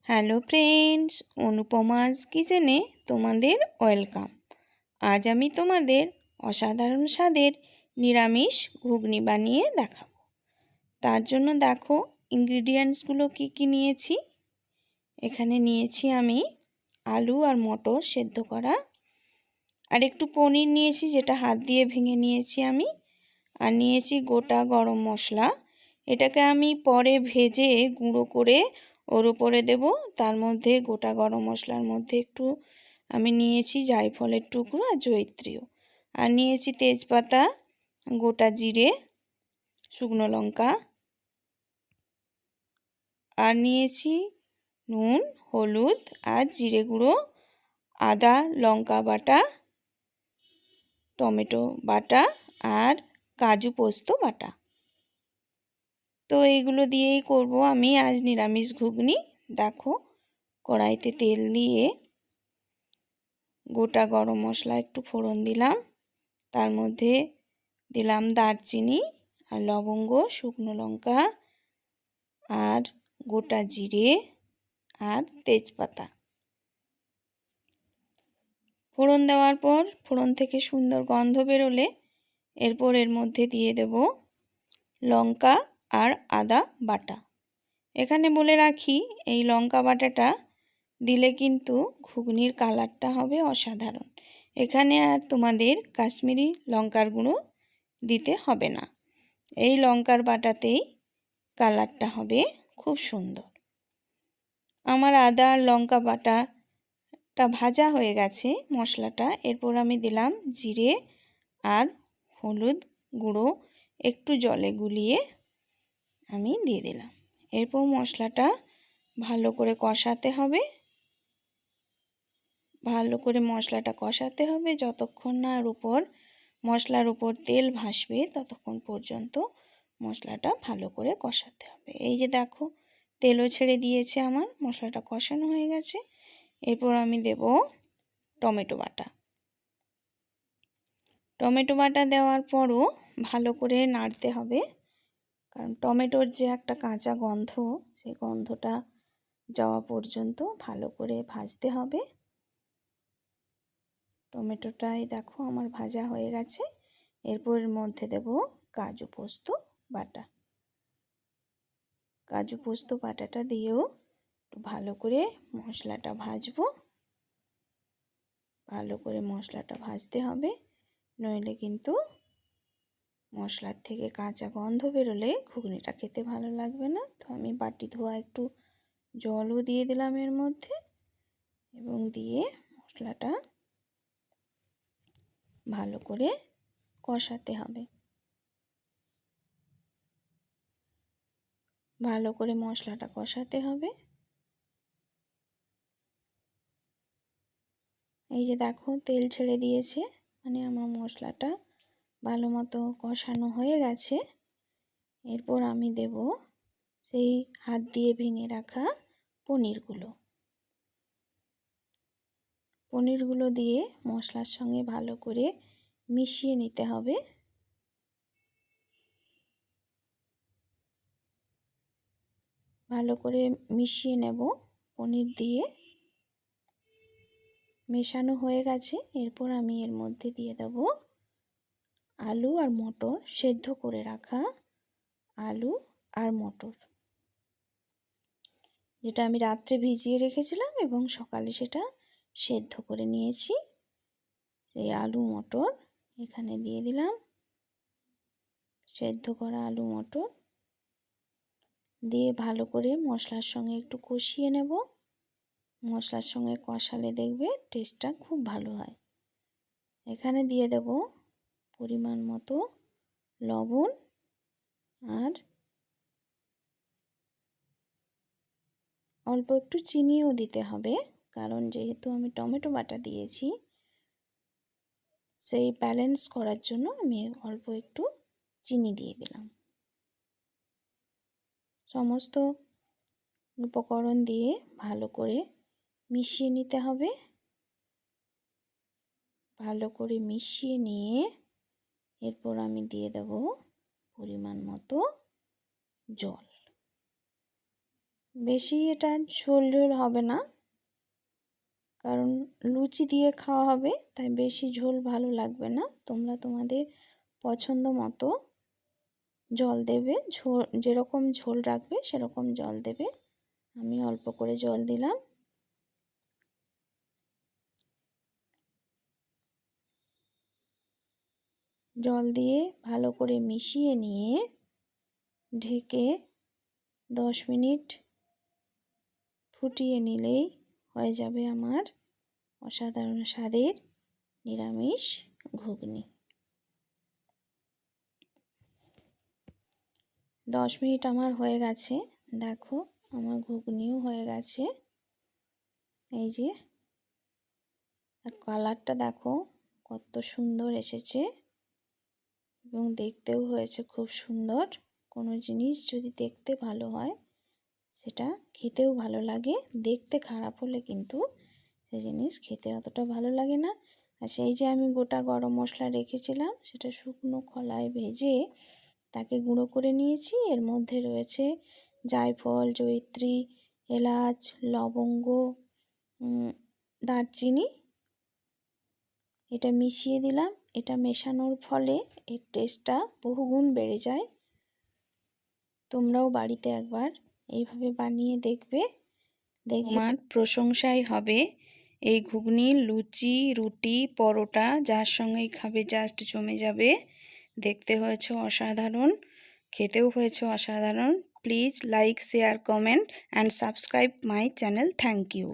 Hello friends, অনুপমাস কিচেনে তোমাদের welcome. আজ আমি তোমাদের অসাধারণ স্বাদের নিরামিষ ঘুগনি বানিয়ে দেখাবো। তার জন্য দেখো ইনগ্রিডিয়েন্টসগুলো কি কি নিয়েছি। এখানে নিয়েছি আমি আলু আর মটর সেদ্ধ করা, আর একটু পনির নিয়েছি যেটা হাত দিয়ে ভেঙে নিয়েছি আমি, আর নিয়েছি গোটা গরম মশলা। এটাকে আমি পরে ভেজে গুঁড়ো করে ওর উপরে দেব। তার মধ্যে গোটা গরম মশলার মধ্যে একটু আমি নিয়েছি জায়ফলের টুকরো আর জয়িত্রীও, আর নিয়েছি তেজপাতা, গোটা জিরে, শুকনো লঙ্কা, আর নিয়েছি নুন, হলুদ আর জিরে গুঁড়ো, আদা লঙ্কা বাটা, টমেটো বাটা আর কাজু পোস্ত বাটা। তো এইগুলো দিয়েই করব আমি আজ নিরামিষ ঘুগনি। দেখো কড়াইতে তেল দিয়ে গোটা গরম মশলা একটু ফোড়ন দিলাম, তার মধ্যে দিলাম দারচিনি আর লবঙ্গ, শুকনো লঙ্কা আর গোটা জিরে আর তেজপাতা। ফোড়ন দেওয়ার পর ফোড়ন থেকে সুন্দর গন্ধ বেরোলে এরপর এর মধ্যে দিয়ে দেব লঙ্কা আর আদা বাটা। এখানে বলে রাখি, এই লঙ্কা বাটাটা দিলে কিন্তু ঘুগনির কালারটা হবে অসাধারণ। এখানে আর তোমাদের কাশ্মীরি লঙ্কার গুঁড়ো দিতে হবে না, এই লঙ্কার বাটাতেই কালারটা হবে খুব সুন্দর। আমার আদা আর লঙ্কা বাটাটা ভাজা হয়ে গেছে মশলাটা। এরপর আমি দিলাম জিরে আর হলুদ গুঁড়ো একটু জলে গুলিয়ে আমি দিয়ে দিলাম। এরপর মশলাটা ভালো করে কষাতে হবে, ভালো করে মশলাটা কষাতে হবে যতক্ষণ না মশলার উপর তেল ভাসবে, ততক্ষণ পর্যন্ত মশলাটা ভালো করে কষাতে হবে। এই যে দেখো তেলও ছেড়ে দিয়েছে, আমার মশলাটা কষানো হয়ে গেছে। এরপর আমি দেব টমেটো বাটা। টমেটো বাটা দেওয়ার পরও ভালো করে নাড়তে হবে, কারণ টমেটোর যে একটা কাঁচা গন্ধ, সেই গন্ধটা যাওয়া পর্যন্ত ভালো করে ভাজতে হবে। টমেটোটাই দেখো আমার ভাজা হয়ে গেছে। এরপর এর মধ্যে দেব কাজু পোস্ত বাটা। কাজু পোস্ত বাটাটা দিয়েও একটু ভালো করে মশলাটা ভাজবো। ভালো করে মশলাটা ভাজতে হবে, নইলে কিন্তু মশলার থেকে কাঁচা গন্ধ বেরোলে ঘুগনিটা খেতে ভালো লাগবে না। তো আমি বাটি ধোয়া একটু জলও দিয়ে দিলাম এর মধ্যে, এবং দিয়ে মশলাটা ভালো করে কষাতে হবে। ভালো করে মশলাটা কষাতে হবে। এই যে দেখো তেল ছেড়ে দিয়েছে, মানে আমার মশলাটা ভালো মতো কষানো হয়ে গেছে। এরপর আমি দেব সেই হাত দিয়ে ভেঙে রাখা পনিরগুলো দিয়ে মশলার সঙ্গে ভালো করে মিশিয়ে নিতে হবে। ভালো করে মিশিয়ে নেব পনির দিয়ে। মেশানো হয়ে গেছে। এরপর আমি এর মধ্যে দিয়ে দেব আলু আর মটর, সেদ্ধ করে রাখা আলু আর মটর, যেটা আমি রাত্রে ভিজিয়ে রেখেছিলাম এবং সকালে সেটা সেদ্ধ করে নিয়েছি। সেই আলু মটর এখানে দিয়ে দিলাম। সেদ্ধ করা আলু মটর দিয়ে ভালো করে মশলার সঙ্গে একটু কষিয়ে নেব। মশলার সঙ্গে কষালে দেখবে টেস্টটা খুব ভালো হয়। এখানে দিয়ে দেব পরিমাণ মতো লবণ, আর অল্প একটু চিনিও দিতে হবে, কারণ যেহেতু আমি টমেটো বাটা দিয়েছি, সেই ব্যালেন্স করার জন্য আমি অল্প একটু চিনি দিয়ে দিলাম। সমস্ত উপকরণ দিয়ে ভালো করে মিশিয়ে নিতে হবে। ভালো করে মিশিয়ে নিয়ে এরপর আমি দিয়ে দেব পরিমাণ মতো জল। বেশি এটা ঝোল ঝোল হবে না, কারণ লুচি দিয়ে খাওয়া হবে, তাই বেশি ঝোল ভালো লাগবে না। তোমরা তোমাদের পছন্দ মতো জল দেবে, যেরকম ঝোল রাখবে সেরকম জল দেবে। আমি অল্প করে জল দিলাম। জল দিয়ে ভালো করে মিশিয়ে নিয়ে ঢেকে 10 মিনিট ফুটিয়ে নিলেই হয়ে যাবে আমার অসাধারণ স্বাদের নিরামিষ ঘুগনি। 10 মিনিট আমার হয়ে গেছে। দেখো আমার ঘুগনিও হয়ে গেছে। এই যে কালারটা দেখো কত সুন্দর এসেছে এবং দেখতেও হয়েছে খুব সুন্দর। কোনো জিনিস যদি দেখতে ভালো হয় সেটা খেতেও ভালো লাগে, দেখতে খারাপ হলে কিন্তু সেই জিনিস খেতে অতটা ভালো লাগে না। আর সেই যে আমি গোটা গরম মশলা রেখেছিলাম সেটা শুকনো খোলায় ভেজে তাকে গুঁড়ো করে নিয়েছি। এর মধ্যে রয়েছে জায়ফল, জয়িত্রী, এলাচ, লবঙ্গ, দারচিনি। এটা মিশিয়ে দিলাম। এটা মেশানোর ফলে এর টেস্টটা বহুগুণ বেড়ে যায়। তোমরাও বাড়িতে একবার এইভাবে বানিয়ে দেখবে, আমার প্রশংসাই হবে। এই ঘুগনি লুচি, রুটি, পরোটা যার সঙ্গেই খাবে জাস্ট জমে যাবে। দেখতে হয়েছে অসাধারণ, খেতেও হয়েছে অসাধারণ। Please like, share, comment and subscribe my channel. Thank you.